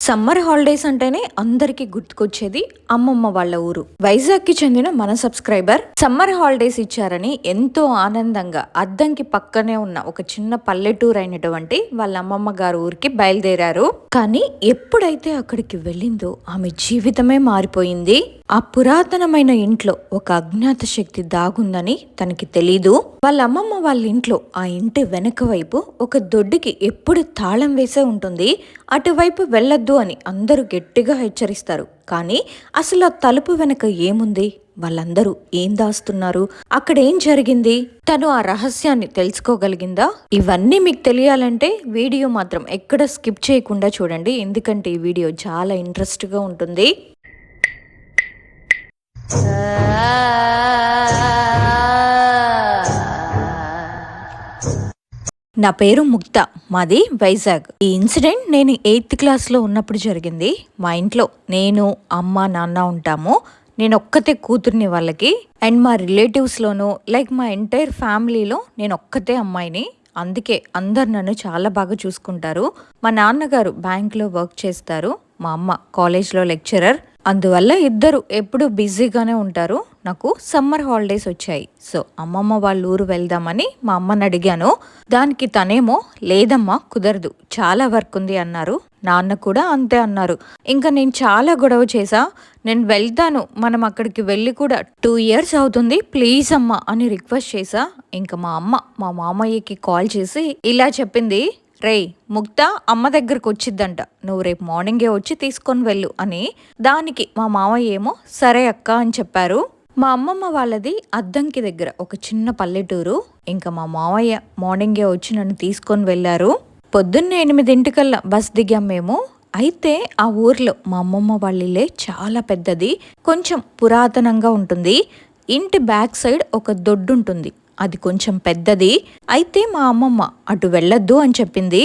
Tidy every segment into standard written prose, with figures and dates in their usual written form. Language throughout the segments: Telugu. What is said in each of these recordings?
సమ్మర్ హాలిడేస్ అంటేనే అందరికీ గుర్తుకొచ్చేది అమ్మమ్మ వాళ్ళ ఊరు. వైజాగ్కి చెందిన మన సబ్స్క్రైబర్ సమ్మర్ హాలిడేస్ ఇచ్చారని ఎంతో ఆనందంగా అద్దంకి పక్కనే ఉన్న ఒక చిన్న పల్లెటూరు అయినటువంటి వాళ్ళ అమ్మమ్మ గారు ఊరికి బయలుదేరారు. కానీ ఎప్పుడైతే అక్కడికి వెళ్ళిందో ఆమె జీవితమే మారిపోయింది. ఆ పురాతనమైన ఇంట్లో ఒక అజ్ఞాత శక్తి దాగుందని తనకి తెలీదు. వాళ్ళ అమ్మమ్మ వాళ్ళ ఇంట్లో ఆ ఇంటి వెనక వైపు ఒక దొడ్డికి ఎప్పుడు తాళం వేసే ఉంటుంది. అటువైపు వెళ్ళొద్దు అని అందరూ గట్టిగా హెచ్చరిస్తారు. కానీ అసలు ఆ తలుపు వెనక ఏముంది, వాళ్ళందరూ ఏం దాస్తున్నారు, అక్కడ ఏం జరిగింది, తను ఆ రహస్యాన్ని తెలుసుకోగలిగిందా? ఇవన్నీ మీకు తెలియాలంటే వీడియో మాత్రం ఎక్కడ స్కిప్ చేయకుండా చూడండి, ఎందుకంటే ఈ వీడియో చాలా ఇంట్రెస్ట్గా ఉంటుంది. నా పేరు ముక్త, మాది వైజాగ్. ఈ ఇన్సిడెంట్ నేను 8th క్లాస్లో ఉన్నప్పుడు జరిగింది. మా ఇంట్లో నేను, అమ్మ, నాన్న ఉంటాము. నేను ఒక్కతే కూతుర్ని వాళ్ళకి. అండ్ మా రిలేటివ్స్లోనూ లైక్ మా ఎంటైర్ ఫ్యామిలీలో నేను ఒక్కతే అమ్మాయిని. అందుకే అందరు నన్ను చాలా బాగా చూసుకుంటారు. మా నాన్నగారు బ్యాంక్లో వర్క్ చేస్తారు, మా అమ్మ కాలేజ్లో లెక్చరర్. అందువల్ల ఇద్దరు ఎప్పుడు బిజీగానే ఉంటారు. నాకు సమ్మర్ హాలిడేస్ వచ్చాయి. సో అమ్మమ్మ వాళ్ళ ఊరు వెళ్దామని మా అమ్మని అడిగాను. దానికి తనేమో లేదమ్మా కుదరదు, చాలా వర్క్ ఉంది అన్నారు. నాన్న కూడా అంతే అన్నారు. ఇంకా నేను చాలా గొడవ చేశా. నేను వెళ్తాను, మనం అక్కడికి వెళ్ళి కూడా 2 years అవుతుంది, ప్లీజ్ అమ్మా అని రిక్వెస్ట్ చేశా. ఇంకా మా అమ్మ మా మామయ్యకి కాల్ చేసి ఇలా చెప్పింది, రేయ్ ముక్త అమ్మ దగ్గరకు వచ్చిద్దంట, నువ్వు రేపు మార్నింగే వచ్చి తీసుకొని వెళ్ళు అని. దానికి మా మామయ్య ఏమో సరే అక్క అని చెప్పారు. మా అమ్మమ్మ వాళ్ళది అద్దంకి దగ్గర ఒక చిన్న పల్లెటూరు. ఇంకా మా మామయ్య మార్నింగే వచ్చి నన్ను తీసుకొని వెళ్ళారు. పొద్దున్నే 8 బస్ దిగాం మేము. అయితే ఆ ఊర్లో మా అమ్మమ్మ వాళ్ళ ఇల్లే చాలా పెద్దది, కొంచెం పురాతనంగా ఉంటుంది. ఇంటి బ్యాక్ సైడ్ ఒక దొడ్డు ఉంటుంది, అది కొంచెం పెద్దది. అయితే మా అమ్మమ్మ అటు వెళ్ళొద్దు అని చెప్పింది.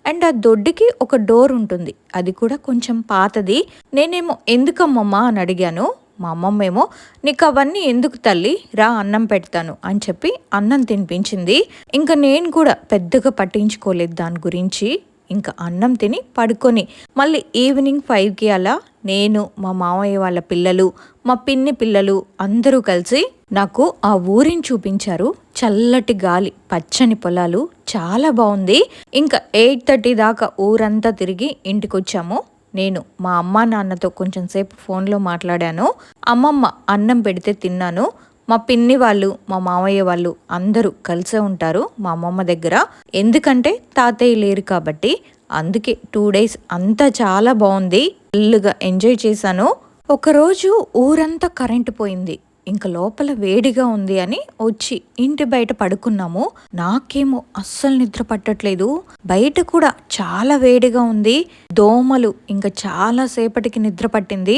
అండ్ ఆ దొడ్డికి ఒక డోర్ ఉంటుంది, అది కూడా కొంచెం పాతది. నేనేమో ఎందుకమ్మమ్మ అని అడిగాను. మా అమ్మమ్మ ఏమో నీకు అవన్నీ ఎందుకు తల్లి, రా అన్నం పెడతాను అని చెప్పి అన్నం తినిపించింది. ఇంకా నేను కూడా పెద్దగా పట్టించుకోలేదు దాని గురించి. ఇంకా అన్నం తిని పడుకొని మళ్ళీ ఈవినింగ్ 5కి అలా నేను, మా మామయ్య వాళ్ళ పిల్లలు, మా పిన్ని పిల్లలు అందరూ కలిసి నాకు ఆ ఊరిని చూపించారు. చల్లటి గాలి, పచ్చని పొలాలు, చాలా బాగుంది. ఇంకా 8:30 దాకా ఊరంతా తిరిగి ఇంటికి వచ్చాము. నేను మా అమ్మ నాన్నతో కొంచెం సేపు ఫోన్లో మాట్లాడాను. అమ్మమ్మ అన్నం పెడితే తిన్నాను. మా పిన్ని వాళ్ళు, మా మామయ్య వాళ్ళు అందరూ కలిసే ఉంటారు మా అమ్మమ్మ దగ్గర, ఎందుకంటే తాతయ్య లేరు కాబట్టి. అందుకే 2 days అంతా చాలా బాగుంది, ఫుల్గా ఎంజాయ్ చేశాను. ఒకరోజు ఊరంతా కరెంటు పోయింది. ఇంకా లోపల వేడిగా ఉంది అని వచ్చి ఇంటి బయట పడుకున్నాము. నాకేమో అస్సలు నిద్ర పట్టట్లేదు, బయట కూడా చాలా వేడిగా ఉంది, దోమలు. ఇంకా చాలా సేపటికి నిద్ర పట్టింది.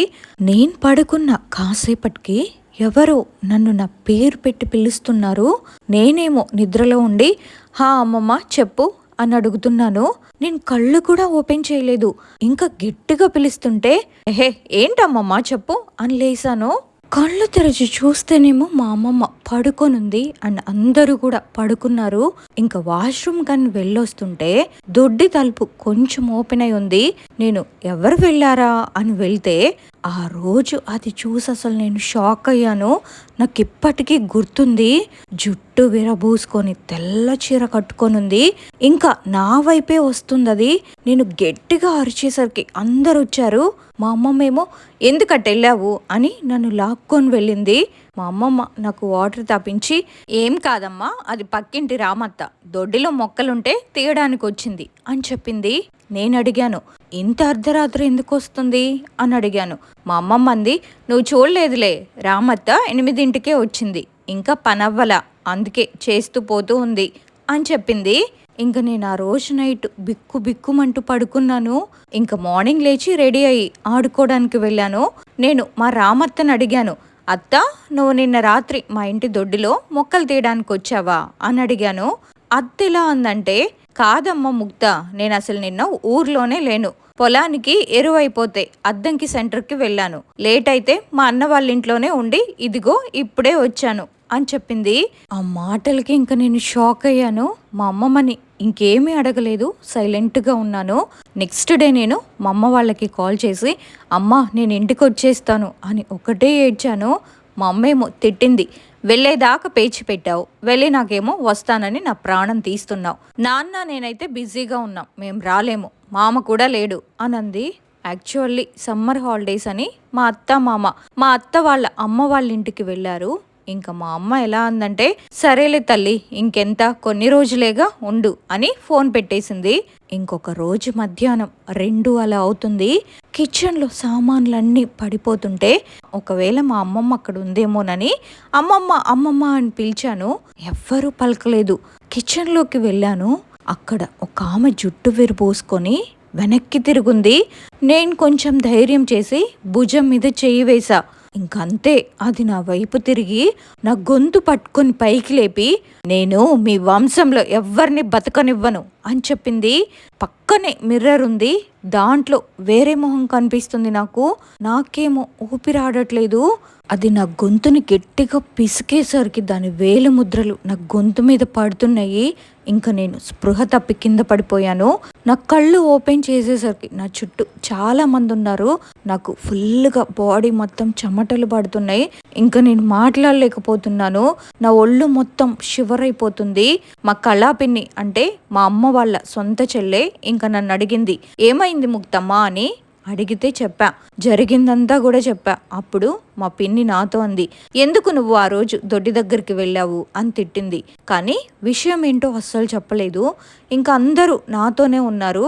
నేను పడుకున్న కాసేపటికి ఎవరో నన్ను నా పేరు పెట్టి పిలుస్తున్నారు. నేనేమో నిద్రలో ఉండి హా అమ్మమ్మ చెప్పు అని అడుగుతున్నాను. నేను కళ్ళు కూడా ఓపెన్ చేయలేదు. ఇంకా గట్టిగా పిలుస్తుంటే ఏహే ఏంటమ్మమ్మ చెప్పు అని లేసాను. కళ్ళు తెరిచి చూస్తేనేమో మా అమ్మమ్మ పడుకొనుంది అండ్ అందరూ కూడా పడుకున్నారు. ఇంకా వాష్రూమ్ కానీ వెళ్ళొస్తుంటే దొడ్డి తలుపు కొంచెం ఓపెన్ అయి ఉంది. నేను ఎవరు వెళ్ళారా అని వెళ్తే ఆ రోజు అది చూసి అసలు నేను షాక్ అయ్యాను. నాకు ఇప్పటికీ గుర్తుంది. జుట్టు విరబూసుకొని తెల్ల చీర కట్టుకొని ఉంది. ఇంకా నా వైపే వస్తుంది అది. నేను గట్టిగా అరిచేసరికి అందరు వచ్చారు. మా అమ్మమ్మేమో ఎందుకట్ట వెళ్ళావు అని నన్ను లాక్కొని వెళ్ళింది. మా అమ్మమ్మ నాకు వాటర్ తాపించి ఏం కాదమ్మా, అది పక్కింటి రామత్త, దొడ్డిలో మొక్కలుంటే తీయడానికి వచ్చింది అని చెప్పింది. నేను అడిగాను ఇంత అర్ధరాత్రి ఎందుకు వస్తుంది అని అడిగాను. మా అమ్మమ్మ అంది నువ్వు చూడలేదులే, రామత్త 8ంటికే వచ్చింది, ఇంకా పనవ్వలా, అందుకే చేస్తూ పోతూ ఉంది అని చెప్పింది. ఇంక నేను ఆ రోజు నైట్ బిక్కు బిక్కుమంటూ పడుకున్నాను. ఇంకా మార్నింగ్ లేచి రెడీ అయ్యి ఆడుకోవడానికి వెళ్ళాను. నేను మా రామత్తని అడిగాను, అత్త నువ్వు నిన్న రాత్రి మా ఇంటి దొడ్డిలో మొక్కలు తీయడానికి వచ్చావా అని అడిగాను. అత్త ఎలా అందంటే కాదమ్మ ముక్త, నేను అసలు నిన్న ఊర్లోనే లేను, పొలానికి ఎరువైపోతే అద్దంకి సెంటర్కి వెళ్ళాను, లేట్ అయితే మా అన్న వాళ్ళ ఇంట్లోనే ఉండి ఇదిగో ఇప్పుడే వచ్చాను అని చెప్పింది. ఆ మాటలకి ఇంకా నేను షాక్ అయ్యాను. మా అమ్మమ్మని ఇంకేమీ అడగలేదు, సైలెంట్గా ఉన్నాను. నెక్స్ట్ డే నేను మా అమ్మ వాళ్ళకి కాల్ చేసి అమ్మ నేను ఇంటికి వచ్చేస్తాను అని ఒకటే ఏడ్చాను. మా అమ్మేమో తిట్టింది, వెళ్ళేదాకా పేచి పెట్టావు, వెళ్ళి నాకేమో వస్తానని నా ప్రాణం తీస్తున్నావు. నాన్న నేనైతే బిజీగా ఉన్నాం, మేము రాలేము, మామ కూడా లేడు అని అంది. యాక్చువల్లీ సమ్మర్ హాలిడేస్ అని మా అత్త మామ మా అత్త వాళ్ళ అమ్మ వాళ్ళ ఇంటికి వెళ్ళారు. ఇంకా మా అమ్మ ఎలా అందంటే సరేలే తల్లి ఇంకెంత కొన్ని రోజులేగా ఉండు అని ఫోన్ పెట్టేసింది. ఇంకొక రోజు మధ్యాహ్నం 2 అలా అవుతుంది. కిచెన్లో సామాన్లన్నీ పడిపోతుంటే ఒకవేళ మా అమ్మమ్మ అక్కడ ఉందేమోనని అమ్మమ్మ అమ్మమ్మ అని పిలిచాను. ఎవ్వరూ పలకలేదు. కిచెన్లోకి వెళ్ళాను. అక్కడ ఒక ఆమె జుట్టు విరబోసుకొని వెనక్కి తిరుగుంది. నేను కొంచెం ధైర్యం చేసి భుజం మీద చెయ్యి వేసా. ఇంకంతే, అది నా వైపు తిరిగి నా గొంతు పట్టుకొని పైకి లేపి నేను మీ వంశంలో ఎవ్వరిని బతకనివ్వను అని చెప్పింది. పక్కనే మిర్రర్ ఉంది, దాంట్లో వేరే మొహం కనిపిస్తుంది నాకు. నాకేమో ఊపిరాడట్లేదు. అది నా గొంతుని గట్టిగా పిసికేసరికి దాని వేలు ముద్రలు నా గొంతు మీద పడుతున్నాయి. ఇంకా నేను స్పృహ తప్పి కింద పడిపోయాను. నా కళ్ళు ఓపెన్ చేసేసరికి నా చుట్టూ చాలా మంది ఉన్నారు. నాకు ఫుల్గా బాడీ మొత్తం చెమటలు పడుతున్నాయి. ఇంకా నేను మాట్లాడలేకపోతున్నాను. నా ఒళ్ళు మొత్తం షివర్ అయిపోతుంది. మా కళాపిన్ని అంటే మా అమ్మ వాళ్ళ సొంత చెల్లె ఇంకా నన్ను అడిగింది, ఏమైంది ముక్తమ్మ అని. అడిగితే చెప్పా, జరిగిందంతా కూడా చెప్పా. అప్పుడు మా పిన్ని నాతో అంది, ఎందుకు నువ్వు ఆ రోజు దొడ్డి దగ్గరికి వెళ్ళావు అని తిట్టింది. కానీ విషయం ఏంటో అస్సలు చెప్పలేదు. ఇంకా అందరూ నాతోనే ఉన్నారు.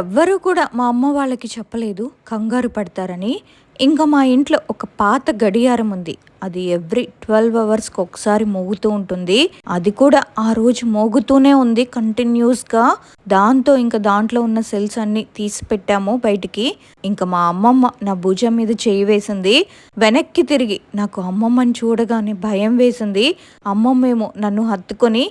ఎవ్వరూ కూడా మా అమ్మ వాళ్ళకి చెప్పలేదు, కంగారు పడతారని. ఇంకా మా ఇంట్లో ఒక పాత గడియారం ఉంది. అది ఎవ్రీ 12 అవర్స్కి ఒకసారి మోగుతూ ఉంటుంది. అది కూడా ఆ రోజు మోగుతూనే ఉంది కంటిన్యూస్గా. దాంతో ఇంకా దాంట్లో ఉన్న సెల్స్ అన్ని తీసి పెట్టాము బయటికి. ఇంకా మా అమ్మమ్మ నా భుజం మీద చేయి వేసింది. వెనక్కి తిరిగి నాకు అమ్మమ్మని చూడగానే భయం వేసింది. అమ్మమ్మేమో నన్ను హత్తుకొని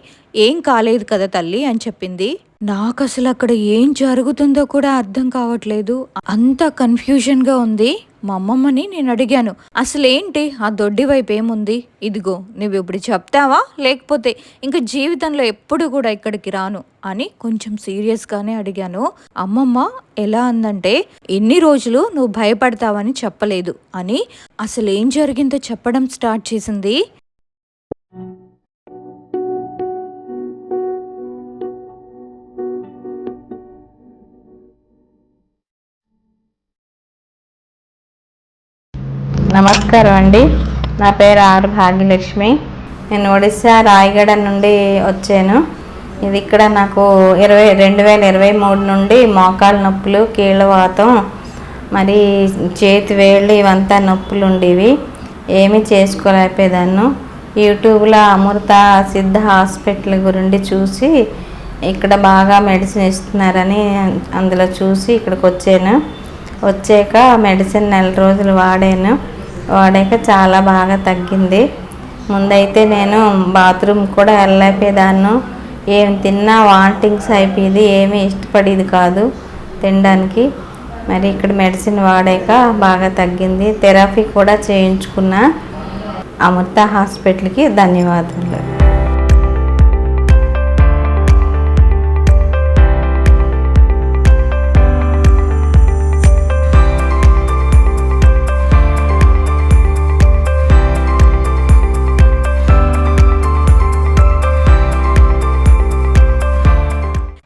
ఏం కాలేదు కదా తల్లి అని చెప్పింది. నాకు అసలు అక్కడ ఏం జరుగుతుందో కూడా అర్థం కావట్లేదు. అంత కన్ఫ్యూజన్గా ఉంది. మా అమ్మమ్మని నేను అడిగాను, అసలేంటి ఆ దొడ్డి వైపు ఏముంది, ఇదిగో నువ్వు ఇప్పుడు చెప్తావా లేకపోతే ఇంకా జీవితంలో ఎప్పుడు కూడా ఇక్కడికి రాను అని కొంచెం సీరియస్గానే అడిగాను. అమ్మమ్మ ఎలా అందంటే ఎన్ని రోజులు నువ్వు భయపడతావని చెప్పలేదు అని అసలు ఏం జరిగిందో చెప్పడం స్టార్ట్ చేసింది. నమస్కారం అండి. నా పేరు ఆర్ భాగ్యలక్ష్మి. నేను ఒడిశా రాయగడ నుండి వచ్చాను. ఇది ఇక్కడ నాకు 2023 నుండి మోకాలు నొప్పులు, కీళ్ళవాతం, మరి చేతి వేళ్ళు ఇవంతా నొప్పులు ఉండేవి. ఏమీ చేసుకోలేకపోయేదాన్ని. యూట్యూబ్లో అమృత సిద్ధ హాస్పిటల్ గురించి చూసి ఇక్కడ బాగా మెడిసిన్ ఇస్తున్నారని అందులో చూసి ఇక్కడికి వచ్చాను. వచ్చాక మెడిసిన్ 4 రోజులు వాడాక చాలా బాగా తగ్గింది. ముందైతే నేను బాత్రూమ్ కూడా వెళ్ళలేకపోయేదాన్ని. ఏం తిన్నా వాంటింగ్స్ అయిపోయేది, ఏమీ ఇష్టపడేది కాదు తినడానికి. మరి ఇక్కడ మెడిసిన్ వాడాక బాగా తగ్గింది. థెరపీ కూడా చేయించుకున్న. అమృత హాస్పిటల్కి ధన్యవాదాలు.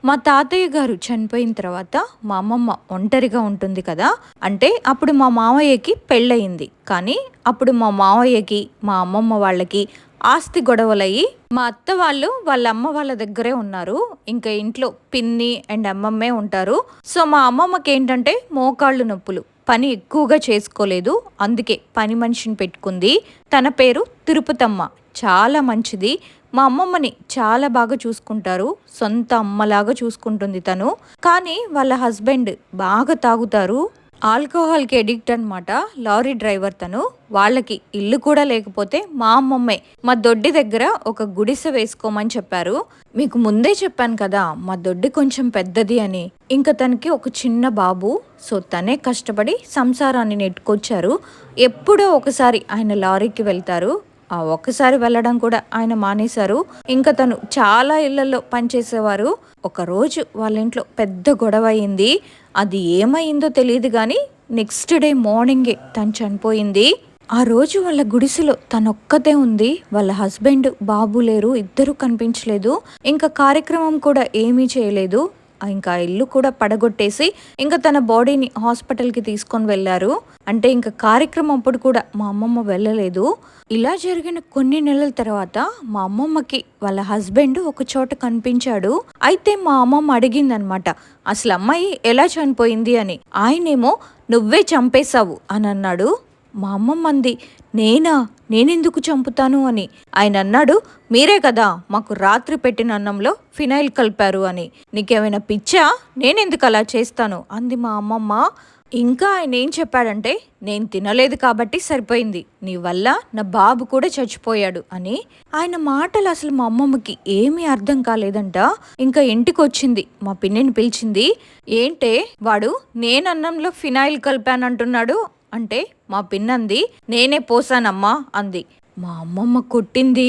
మా తాతయ్య గారు చనిపోయిన తర్వాత మా అమ్మమ్మ ఒంటరిగా ఉంటుంది కదా, అంటే అప్పుడు మా మావయ్యకి పెళ్ళయింది. కానీ అప్పుడు మా మావయ్యకి మా అమ్మమ్మ వాళ్ళకి ఆస్తి గొడవలయ్యి మా అత్త వాళ్ళు వాళ్ళ అమ్మ వాళ్ళ దగ్గరే ఉన్నారు. ఇంకా ఇంట్లో పిన్ని అండ్ అమ్మమ్మే ఉంటారు. సో మా అమ్మమ్మకి ఏంటంటే మోకాళ్ళు నొప్పులు, పని ఎక్కువగా చేసుకోలేదు. అందుకే పని మనిషిని పెట్టుకుంది. తన పేరు తిరుపతమ్మ. చాలా మంచిది. మా అమ్మమ్మని చాలా బాగా చూసుకుంటారు. సొంత అమ్మలాగా చూసుకుంటుంది తను. కానీ వాళ్ళ హస్బెండ్ బాగా తాగుతారు, ఆల్కహాల్కి ఎడిక్ట్ అనమాట. లారీ డ్రైవర్ తను. వాళ్ళకి ఇల్లు కూడా లేకపోతే మా అమ్మమ్మే మా దొడ్డి దగ్గర ఒక గుడిసె వేసుకోమని చెప్పారు. మీకు ముందే చెప్పాను కదా మా దొడ్డి కొంచెం పెద్దది అని. ఇంకా తనకి ఒక చిన్న బాబు. సో తనే కష్టపడి సంసారాన్ని నెట్టుకొచ్చారు. ఎప్పుడో ఒకసారి ఆయన లారీకి వెళ్తారు. ఆ ఒక్కసారి వెళ్ళడం కూడా ఆయన మానేశారు. ఇంకా తను చాలా ఇళ్లలో పనిచేసేవారు. ఒకరోజు వాళ్ళ ఇంట్లో పెద్ద గొడవ అయింది. అది ఏమైందో తెలియదు కానీ నెక్స్ట్ డే మార్నింగే తను చనిపోయింది. ఆ రోజు వాళ్ళ గుడిసెలో తనొక్కతే ఉంది. వాళ్ళ హస్బెండ్, బాబు లేరు, ఇద్దరు కనిపించలేదు. ఇంకా కార్యక్రమం కూడా ఏమీ చేయలేదు. ఇంకా ఇల్లు కూడా పడగొట్టేసి ఇంకా తన బాడీని హాస్పిటల్కి తీసుకొని వెళ్ళారు. అంటే ఇంకా కార్యక్రమం అప్పుడు కూడా మా అమ్మమ్మ వెళ్ళలేదు. ఇలా జరిగిన కొన్ని నెలల తర్వాత మా అమ్మమ్మకి వాళ్ళ హస్బెండ్ ఒక చోట కనిపించాడు. అయితే మా అమ్మమ్మ అడిగిందనమాట, అసలు అమ్మాయి ఎలా చనిపోయింది అని. ఆయనేమో నువ్వే చంపేశావు అని అన్నాడు. మా అమ్మమ్మ అంది, నేనెందుకు చంపుతాను అని. ఆయన అన్నాడు, మీరే కదా మాకు రాత్రి పెట్టిన అన్నంలో ఫినైల్ కలిపారు అని. నీకేమైనా పిచ్చా? నేనెందుకు అలా చేస్తాను అంది మా అమ్మమ్మ. ఇంకా ఆయన ఏం చెప్పాడంటే, నేను తినలేదు కాబట్టి సరిపోయింది, నీ వల్ల నా బాబు కూడా చచ్చిపోయాడు అని. ఆయన మాటలు అసలు మా అమ్మమ్మకి ఏమీ అర్థం కాలేదంట. ఇంకా ఇంటికి వచ్చింది, మా పిన్నిని పిలిచింది. ఏంటే వాడు నేనన్నంలో ఫినైల్ కలిపానంటున్నాడు అంటే మా పిన్నంది, నేనే పోసానమ్మా అంది. మా అమ్మమ్మ కొట్టింది.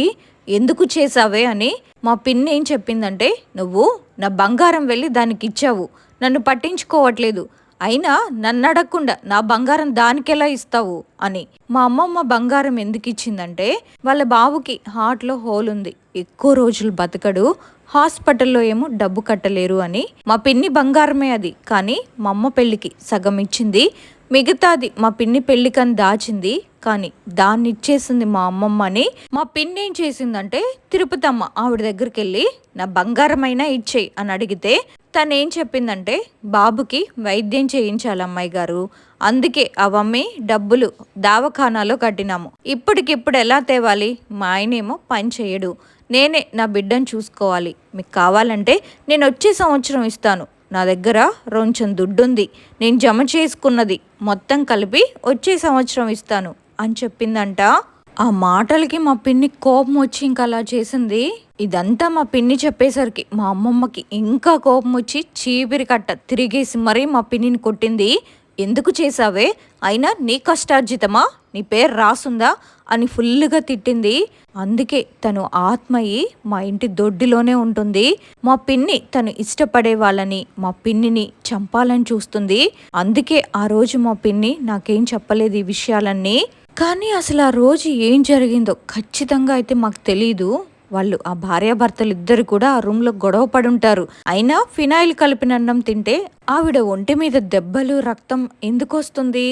ఎందుకు చేసావే అని. మా పిన్ని ఏం చెప్పిందంటే, నువ్వు నా బంగారం వెళ్ళి దానికి ఇచ్చావు, నన్ను పట్టించుకోవట్లేదు, అయినా నన్ను అడగకుండా నా బంగారం దానికెలా ఇస్తావు అని. మా అమ్మమ్మ బంగారం ఎందుకు ఇచ్చిందంటే, వాళ్ళ బాబుకి హార్ట్లో హోల్ ఉంది, ఎక్కువ రోజులు బతకడు, హాస్పిటల్లో ఏమో డబ్బు కట్టలేరు అని. మా పిన్ని బంగారమే అది, కానీ మా అమ్మ పెళ్ళికి సగం ఇచ్చింది, మిగతాది మా పిన్ని పెళ్ళికని దాచింది, కానీ దాన్ని ఇచ్చేసింది మా అమ్మమ్మని. మా పిన్ని ఏం చేసిందంటే, తిరుపతమ్మ ఆవిడ దగ్గరికి వెళ్ళి నా బంగారమైనా ఇచ్చేయి అని అడిగితే తనేం చెప్పిందంటే, బాబుకి వైద్యం చేయించాలి అమ్మాయి గారు, అందుకే అవమ్మి డబ్బులు దావఖానాలో కట్టినాము, ఇప్పటికిప్పుడు ఎలా తేవాలి, మా ఆయనేమో పని చేయడు, నేనే నా బిడ్డను చూసుకోవాలి, మీకు కావాలంటే నేను వచ్చే సంవత్సరం ఇస్తాను, నా దగ్గర కొంచెం దుడ్డుంది, నేను జమ చేసుకున్నది మొత్తం కలిపి వచ్చే సంవత్సరం ఇస్తాను అని చెప్పిందంట. ఆ మాటలకి మా పిన్ని కోపం వచ్చి ఇంకా అలా చేసింది. ఇదంతా మా పిన్ని చెప్పేసరికి మా అమ్మమ్మకి ఇంకా కోపం వచ్చి చీపిరి కట్ట తిరిగేసి మరీ మా పిన్నిని కొట్టింది. ఎందుకు చేసావే, అయినా నీ కష్టార్జితమా, నీ పేరు రాసుందా అని ఫుల్గా తిట్టింది. అందుకే తను ఆత్మయి మా ఇంటి దొడ్డిలోనే ఉంటుంది. మా పిన్ని తను ఇష్టపడే వాళ్ళని, మా పిన్నిని చంపాలని చూస్తుంది. అందుకే ఆ రోజు మా పిన్ని నాకేం చెప్పలేదు ఈ విషయాలన్నీ. కానీ అసలు ఆ రోజు ఏం జరిగిందో ఖచ్చితంగా అయితే మాకు తెలీదు. వాళ్ళు ఆ భార్యాభర్తలు ఇద్దరు కూడా ఆ రూమ్లో గొడవ పడుంటారు. అయినా ఫినాయిల్ కలిపిన అన్నం తింటే ఆవిడ ఒంటి మీద దెబ్బలు, రక్తం ఎందుకు వస్తుంది?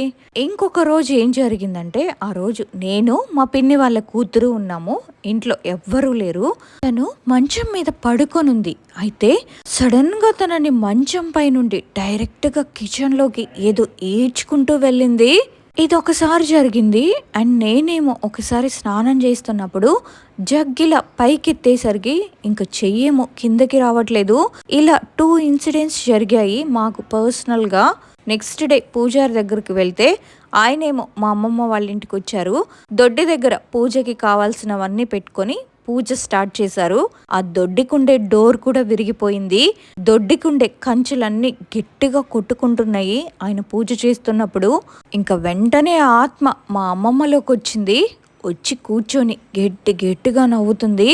ఇంకొక రోజు ఏం జరిగిందంటే, ఆ రోజు నేను మా పిన్ని వాళ్ళ కూతురు ఉన్నాము, ఇంట్లో ఎవ్వరూ లేరు. తను మంచం మీద పడుకొనుంది. అయితే సడన్ గా తనని మంచం పై నుండి డైరెక్ట్ గా కిచెన్ లోకి ఏదో ఈడ్చుకుంటూ వెళ్ళింది. ఇది ఒకసారి జరిగింది. అండ్ నేనేమో ఒకసారి స్నానం చేస్తున్నప్పుడు జగ్గిలా పైకెత్తేసరికి ఇంకా చెయ్యేమో కిందకి రావట్లేదు. ఇలా 2 ఇన్సిడెంట్స్ జరిగాయి మాకు పర్సనల్గా. నెక్స్ట్ డే పూజారి దగ్గరికి వెళ్తే ఆయనేమో మా అమ్మమ్మ వాళ్ళ ఇంటికి వచ్చారు. దొడ్డి దగ్గర పూజకి కావాల్సినవన్నీ పెట్టుకొని పూజ స్టార్ట్ చేశారు. ఆ దొడ్డికుండే డోర్ కూడా విరిగిపోయింది. దొడ్డికుండే కంచులన్నీ గట్టిగా కొట్టుకుంటున్నాయి ఆయన పూజ చేస్తున్నప్పుడు. ఇంకా వెంటనే ఆ ఆత్మ మా అమ్మమ్మలోకి వచ్చింది. వచ్చి కూర్చొని గట్టిగా నవ్వుతుంది.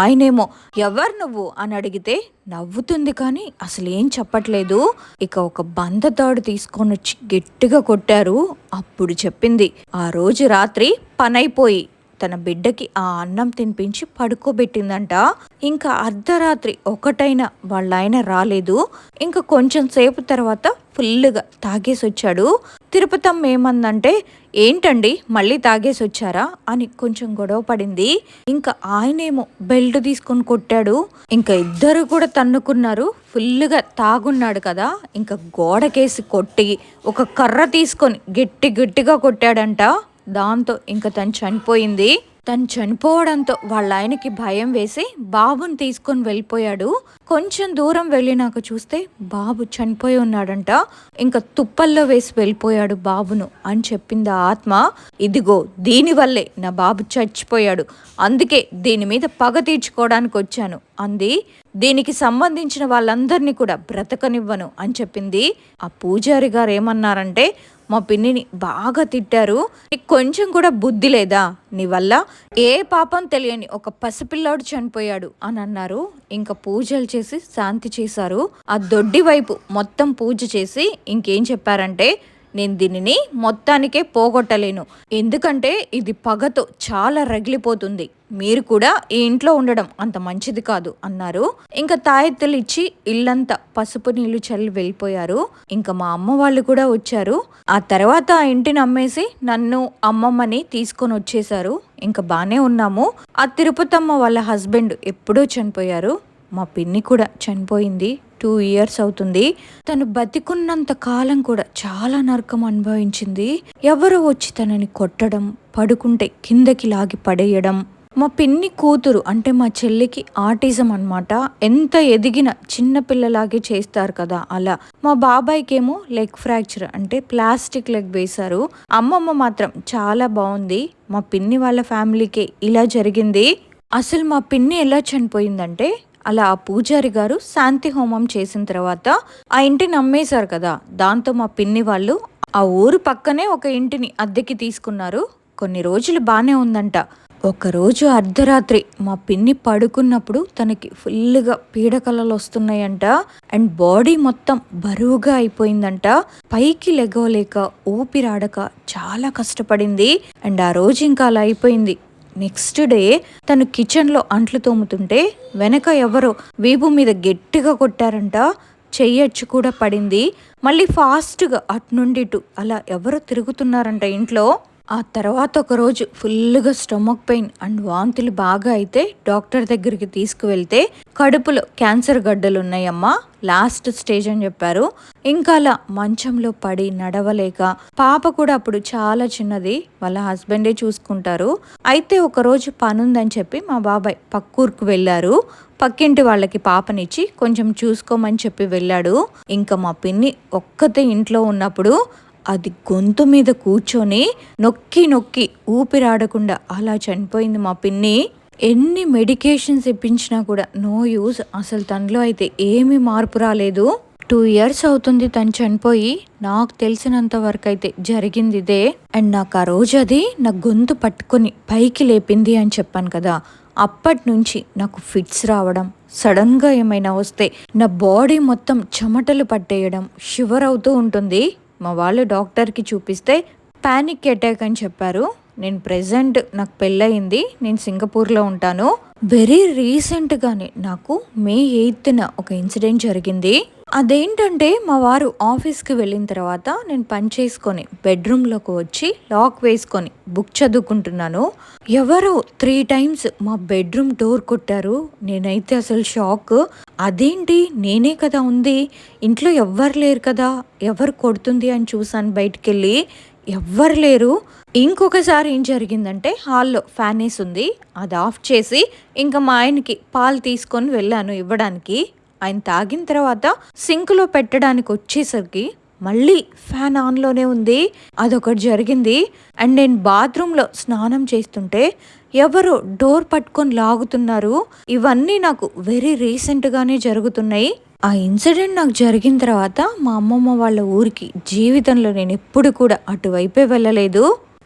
ఆయనేమో ఎవరు నువ్వు అని అడిగితే నవ్వుతుంది కానీ అసలు ఏం చెప్పట్లేదు. ఇక ఒక బందతాడు తీసుకొని వచ్చి గట్టిగా కొట్టారు. అప్పుడు చెప్పింది, ఆ రోజు రాత్రి పనైపోయి తన బిడ్డకి ఆ అన్నం తినిపించి పడుకోబెట్టిందంట. ఇంకా అర్ధరాత్రి ఒకటైనా వాళ్ళ ఆయన రాలేదు. ఇంకా కొంచెం సేపు తర్వాత ఫుల్గా తాగేసి వచ్చాడు. తిరుపతమ్మ ఏమందంటే, ఏంటండి మళ్ళీ తాగేసి వచ్చారా అని కొంచెం గొడవ పడింది. ఇంకా ఆయనేమో బెల్ట్ తీసుకొని కొట్టాడు. ఇంకా ఇద్దరు కూడా తన్నుకున్నారు. ఫుల్గా తాగున్నాడు కదా, ఇంకా గోడకేసి కొట్టి ఒక కర్ర తీసుకొని గట్టిగా కొట్టాడంట. దాంతో ఇంకా తను చనిపోయింది. తను చనిపోవడంతో వాళ్ళ ఆయనకి భయం వేసి బాబుని తీసుకొని వెళ్ళిపోయాడు. కొంచెం దూరం వెళ్ళినాక చూస్తే బాబు చనిపోయి ఉన్నాడంట. ఇంకా తుప్పల్లో వేసి వెళ్ళిపోయాడు బాబును అని చెప్పింది ఆ ఆత్మ. ఇదిగో దీనివల్లే నా బాబు చచ్చిపోయాడు, అందుకే దీని మీద పగ తీర్చుకోవడానికి వచ్చాను అంది. దీనికి సంబంధించిన వాళ్ళందరినీ కూడా బ్రతకనివ్వను అని చెప్పింది. ఆ పూజారి గారు ఏమన్నారంటే, మా పిన్నిని బాగా తిట్టారు. నీకు కొంచెం కూడా బుద్ధి లేదా? నీ వల్ల ఏ పాపం తెలియని ఒక పసిపిల్లాడు చనిపోయాడు అని అన్నారు. ఇంకా పూజలు చేసి శాంతి చేశారు. ఆ దొడ్డి వైపు మొత్తం పూజ చేసి ఇంకేం చెప్పారంటే, నేను దీనిని మొత్తానికే పోగొట్టలేను, ఎందుకంటే ఇది పగతో చాలా రగిలిపోతుంది. మీరు కూడా ఈ ఇంట్లో ఉండడం అంత మంచిది కాదు అన్నారు. ఇంకా తాయెత్తులు ఇచ్చి ఇల్లంతా పసుపు నీళ్లు చల్లి వెళ్ళిపోయారు. ఇంకా మా అమ్మ వాళ్ళు కూడా వచ్చారు. ఆ తర్వాత ఆ ఇంటిని అమ్మేసి నన్ను అమ్మమ్మని తీసుకొని వచ్చేసారు. ఇంకా బానే ఉన్నాము. ఆ తిరుపతమ్మ వాళ్ళ హస్బెండ్ ఎప్పుడో చనిపోయారు. మా పిన్ని కూడా చనిపోయింది. 2 years అవుతుంది. తను బతికున్నంత కాలం కూడా చాలా నరకం అనుభవించింది. ఎవరో వచ్చి తనని కొట్టడం, పడుకుంటే కిందకి లాగి పడేయడం. మా పిన్ని కూతురు అంటే మా చెల్లికి ఆటిజం అన్నమాట. ఎంత ఎదిగిన చిన్న పిల్లలాగే చేస్తారు కదా అలా. మా బాబాయ్కేమో లెగ్ ఫ్రాక్చర్ అంటే ప్లాస్టిక్ లెగ్ వేశారు. అమ్మమ్మ మాత్రం చాలా బాగుంది. మా పిన్ని వాళ్ళ ఫ్యామిలీకే ఇలా జరిగింది. అసలు మా పిన్ని ఎలా చనిపోయిందంటే, అలా ఆ పూజారి గారు శాంతి హోమం చేసిన తర్వాత ఆ ఇంటిని అమ్మేశారు కదా. దాంతో మా పిన్ని వాళ్ళు ఆ ఊరు పక్కనే ఒక ఇంటిని అద్దెకి తీసుకున్నారు. కొన్ని రోజులు బాగానే ఉందంట. ఒకరోజు అర్ధరాత్రి మా పిన్ని పడుకున్నప్పుడు తనకి ఫుల్గా పీడకలలు వస్తున్నాయంట. అండ్ బాడీ మొత్తం బరువుగా అయిపోయిందంట. పైకి లెగవలేక ఊపిరాడక చాలా కష్టపడింది. అండ్ ఆ రోజు ఇంకా అలా అయిపోయింది. నెక్స్ట్ డే తను కిచెన్లో అంట్లు తోముతుంటే వెనక ఎవరో వీపు మీద గట్టిగా కొట్టారంట. చెయ్యొచ్చు కూడా పడింది. మళ్ళీ ఫాస్ట్గా అటు నుండి ఇటు అలా ఎవరో తిరుగుతున్నారంట ఇంట్లో. ఆ తర్వాత ఒకరోజు ఫుల్గా స్టమక్ పెయిన్ అండ్ వాంతులు బాగా అయితే డాక్టర్ దగ్గరికి తీసుకువెళ్తే కడుపులో క్యాన్సర్ గడ్డలు ఉన్నాయమ్మా, లాస్ట్ స్టేజ్ అని చెప్పారు. ఇంకా అలా మంచంలో పడి నడవలేక, పాప కూడా అప్పుడు చాలా చిన్నది, వాళ్ళ హస్బెండే చూసుకుంటారు. అయితే ఒకరోజు పనుందని చెప్పి మా బాబాయ్ పక్కూరుకు వెళ్ళారు. పక్కింటి వాళ్ళకి పాపనిచ్చి కొంచెం చూసుకోమని చెప్పి వెళ్ళాడు. ఇంకా మా పిన్ని ఒక్కతే ఇంట్లో ఉన్నప్పుడు అది గొంతు మీద కూర్చొని నొక్కి నొక్కి ఊపిరాడకుండా అలా చనిపోయింది మా పిన్ని. ఎన్ని మెడికేషన్స్ ఇప్పించినా కూడా నో యూజ్. అసలు తనలో అయితే ఏమీ మార్పు రాలేదు. 2 years అవుతుంది తను చనిపోయి. నాకు తెలిసినంత వరకు అయితే జరిగింది ఇదే. అండ్ నాకు ఆ రోజు అది నా గొంతు పట్టుకొని పైకి లేపింది అని చెప్పాను కదా. అప్పటి నుంచి నాకు ఫిట్స్ రావడం, సడన్గా ఏమైనా వస్తే నా బాడీ మొత్తం చెమటలు పట్టేయడం, షివర్ అవుతూ ఉంటుంది. మా వాళ్ళు డాక్టర్కి చూపిస్తే పానిక్ అటాక్ అని చెప్పారు. నేను ప్రెజెంట్ నాకు పెళ్ళయింది, నేను సింగపూర్లో ఉంటాను. వెరీ రీసెంట్గానే నాకు May 8th ఒక ఇన్సిడెంట్ జరిగింది. అదేంటంటే మా వారు ఆఫీస్కి వెళ్ళిన తర్వాత నేను పని చేసుకొని బెడ్రూమ్లోకి వచ్చి లాక్ వేసుకొని బుక్ చదువుకుంటున్నాను. ఎవరో 3 times మా బెడ్రూమ్ డోర్ కొట్టారు. నేనైతే అసలు షాక్. అదేంటి, నేనే కదా ఉంది, ఇంట్లో ఎవ్వరు లేరు కదా, ఎవరు కొడుతుంది అని చూసాను బయటికి వెళ్ళి. ఎవ్వరు లేరు. ఇంకొకసారి ఏం జరిగిందంటే, హాల్లో ఫ్యాన్ వేసి ఉంది, అది ఆఫ్ చేసి ఇంకా మా ఆయనకి పాలు తీసుకొని వెళ్ళాను ఇవ్వడానికి. ఆయన తాగిన తర్వాత సింక్లో పెట్టడానికి వచ్చేసరికి మళ్ళీ ఫ్యాన్ ఆన్లోనే ఉంది. అదొకటి జరిగింది. అండ్ నేను బాత్రూంలో స్నానం చేస్తుంటే ఎవరో డోర్ పట్టుకొని లాగుతున్నారు. ఇవన్నీ నాకు వెరీ రీసెంట్గానే జరుగుతున్నాయి. ఆ ఇన్సిడెంట్ నాకు జరిగిన తర్వాత మా అమ్మమ్మ వాళ్ళ ఊరికి జీవితంలో నేను ఎప్పుడు కూడా అటువైపే వెళ్ళలేదు.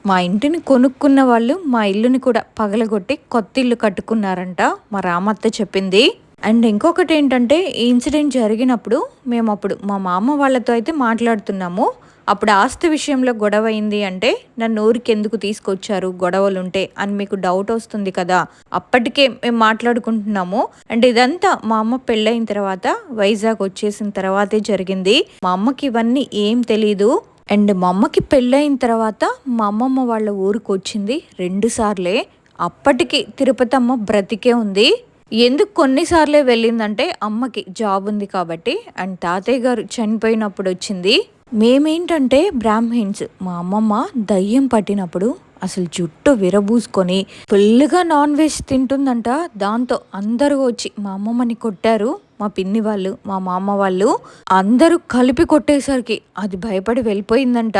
మా ఇంటిని కొనుక్కున్న వాళ్ళు మా ఇల్లుని కూడా పగలగొట్టి కొత్త ఇల్లు కట్టుకున్నారంట, మా రామత్త చెప్పింది. అండ్ ఇంకొకటి ఏంటంటే, ఈ ఇన్సిడెంట్ జరిగినప్పుడు మేము అప్పుడు మా మామ వాళ్ళతో అయితే మాట్లాడుతున్నాము. అప్పుడు ఆస్తి విషయంలో గొడవ అయింది అంటే, నన్ను ఊరికి ఎందుకు తీసుకొచ్చారు గొడవలుంటే అని మీకు డౌట్ వస్తుంది కదా. అప్పటికే మేము మాట్లాడుకుంటున్నాము. అండ్ ఇదంతా మా అమ్మ పెళ్ళైన తర్వాత వైజాగ్ వచ్చేసిన తర్వాతే జరిగింది. మా అమ్మకి ఇవన్నీ ఏం తెలీదు. అండ్ మా అమ్మకి పెళ్ళైన తర్వాత మా అమ్మమ్మ వాళ్ళ ఊరికి వచ్చింది 2 సార్లే. అప్పటికి తిరుపతమ్మ బ్రతికే ఉంది. ఎందుకు కొన్నిసార్లే వెళ్ళిందంటే, అమ్మకి జాబ్ ఉంది కాబట్టి. అండ్ తాతయ్య గారు చనిపోయినప్పుడు వచ్చింది. మేమేంటంటే బ్రాహ్మిన్స్. మా అమ్మమ్మ దయ్యం పట్టినప్పుడు అసలు జుట్టు విరబూసుకొని ఫుల్గా నాన్ వెజ్ తింటుందంట. దాంతో అందరూ వచ్చి మా అమ్మమ్మని కొట్టారు. మా పిన్ని వాళ్ళు, మా మామ వాళ్ళు అందరూ కలిపి కొట్టేసరికి అది భయపడి వెళ్ళిపోయిందంట.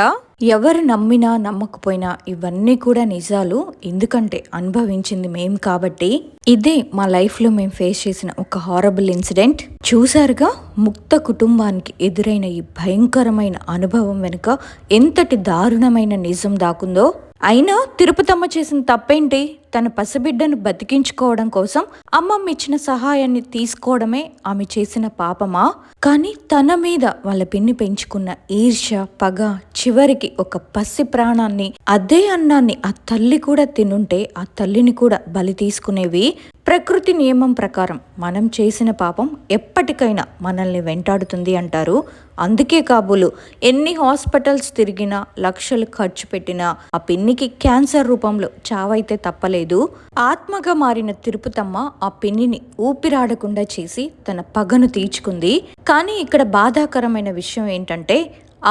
ఎవరు నమ్మినా నమ్మకపోయినా ఇవన్నీ కూడా నిజాలు, ఎందుకంటే అనుభవించింది మేం కాబట్టి. ఇదే మా లైఫ్లో మేము ఫేస్ చేసిన ఒక హారబుల్ ఇన్సిడెంట్. చూసారుగా, ముక్త కుటుంబానికి ఎదురైన ఈ భయంకరమైన అనుభవం వెనుక ఎంతటి దారుణమైన నిజం దాకుందో. అయినా తిరుపతమ్మ చేసిన తప్పేంటి? తన పసిబిడ్డను బతికించుకోవడం కోసం అమ్మమ్మ ఇచ్చిన సహాయాన్ని తీసుకోవడమే ఆమె చేసిన పాపమా? కానీ తన మీద వాళ్ళ పిన్ని పెంచుకున్న ఈర్ష్య, పగ, చివరికి ఒక పసి ప్రాణాన్ని, అదే అన్నాన్ని ఆ తల్లి కూడా తినుంటే ఆ తల్లిని కూడా బలి తీసుకునేవి. ప్రకృతి నియమం ప్రకారం మనం చేసిన పాపం ఎప్పటికైనా మనల్ని వెంటాడుతుంది అంటారు. అందుకే కాబోలు ఎన్ని హాస్పిటల్స్ తిరిగినా, లక్షలు ఖర్చు పెట్టినా ఆ పిన్నికి క్యాన్సర్ రూపంలో చావైతే తప్పలేదు. ఆత్మగా మారిన తిరుపతమ్మ ఆ పిన్నిని ఊపిరాడకుండా చేసి తన పగను తీర్చుకుంది. కానీ ఇక్కడ బాధాకరమైన విషయం ఏంటంటే,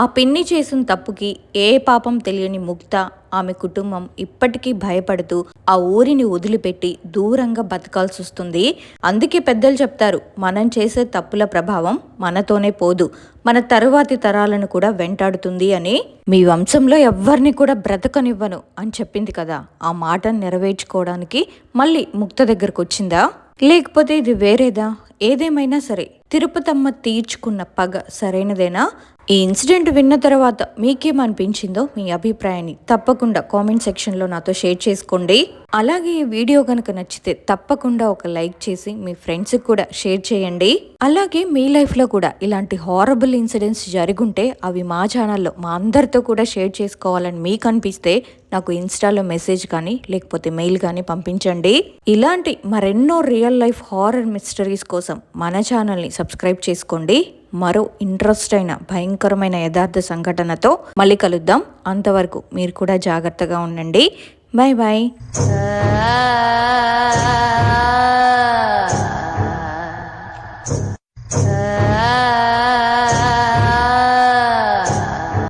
ఆ పిన్ని చేసిన తప్పుకి ఏ పాపం తెలియని ముక్త, ఆమె కుటుంబం ఇప్పటికీ భయపడుతూ ఆ ఊరిని వదిలిపెట్టి దూరంగా బతకాల్సి వస్తుంది. అందుకే పెద్దలు చెప్తారు, మనం చేసే తప్పుల ప్రభావం మనతోనే పోదు, మన తరువాతి తరాలను కూడా వెంటాడుతుంది అని. మీ వంశంలో ఎవ్వరిని కూడా బ్రతకనివ్వను అని చెప్పింది కదా, ఆ మాటను నెరవేర్చుకోవడానికి మళ్ళీ ముక్త దగ్గరకు వచ్చిందా, లేకపోతే ఇది వేరేదా? ఏదేమైనా సరే తిరుపతమ్మ తీర్చుకున్న పగ సరైనదేనా? ఈ ఇన్సిడెంట్ విన్న తర్వాత మీకేమనిపించిందో మీ అభిప్రాయాన్ని తప్పకుండా కామెంట్ సెక్షన్లో నాతో షేర్ చేసుకోండి. అలాగే ఈ వీడియో కనుక నచ్చితే తప్పకుండా ఒక లైక్ చేసి మీ ఫ్రెండ్స్కి కూడా షేర్ చేయండి. అలాగే మీ లైఫ్లో కూడా ఇలాంటి హారబుల్ ఇన్సిడెంట్స్ జరుగుంటే అవి మా ఛానల్లో మా అందరితో కూడా షేర్ చేసుకోవాలని మీకు అనిపిస్తే నాకు ఇన్స్టాలో మెసేజ్ కానీ లేకపోతే మెయిల్ కానీ పంపించండి. ఇలాంటి మరెన్నో రియల్ లైఫ్ హారర్ మిస్టరీస్ కోసం మన ఛానల్ని సబ్స్క్రైబ్ చేసుకోండి. మరో ఇంట్రెస్ట్ అయిన భయంకరమైన యథార్థ సంఘటనతో మళ్ళీ కలుద్దాం. అంతవరకు మీరు కూడా జాగ్రత్తగా ఉండండి. Bye bye.